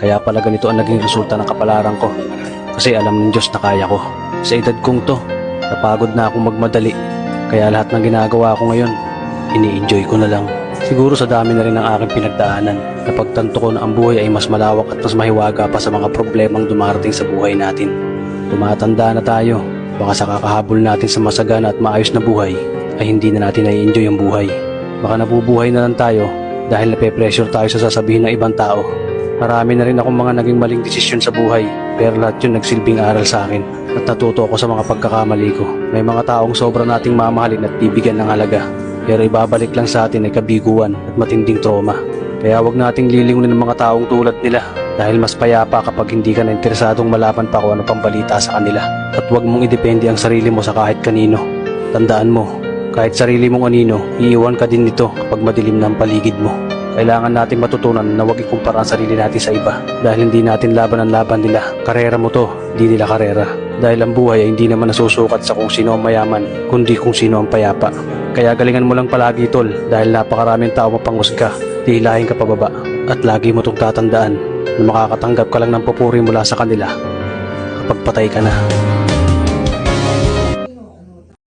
Kaya pala ganito ang naging resulta ng kapalaran ko. Kasi alam ng Diyos na kaya ko. Sa edad kong to, napagod na akong magmadali. Kaya lahat ng ginagawa ko ngayon, ini-enjoy ko na lang. Siguro sa dami na rin ng aking pinagdaanan, napagtanto ko na ang buhay ay mas malawak at mas mahiwaga pa sa mga problemang dumarating sa buhay natin. Tumatanda na tayo, baka sa kakahabol natin sa masagana at maayos na buhay, ay hindi na natin na-enjoy ang buhay. Baka nabubuhay na lang tayo dahil nape-pressure tayo sa sasabihin ng ibang tao. Marami na rin akong mga naging maling desisyon sa buhay, pero lahat yun nagsilbing aral sa akin at natuto ako sa mga pagkakamali ko. May mga taong sobra nating mamahalin at bibigyan ng halaga, pero ibabalik lang sa atin ay kabiguan at matinding trauma. Kaya wag nating lilingunin ng mga taong tulad nila dahil mas payapa kapag hindi ka na interesadong malaman pa kung ano pang balita sa kanila. At wag mong idepende ang sarili mo sa kahit kanino. Tandaan mo, kahit sarili mong anino, iiwan ka din nito kapag madilim na ang paligid mo. Kailangan nating matutunan na huwag ikumpara ang sarili natin sa iba dahil hindi natin laban ang laban nila. Karera mo to, hindi nila karera. Dahil ang buhay ay hindi naman nasusukat sa kung sino ang mayaman, kundi kung sino ang payapa. Kaya galingan mo lang palagi tol dahil napakaraming tao mapanghusga, dihilahin ka pababa. At lagi mo itong tatandaan na makakatanggap ka lang ng papuri mula sa kanila kapag patay ka na.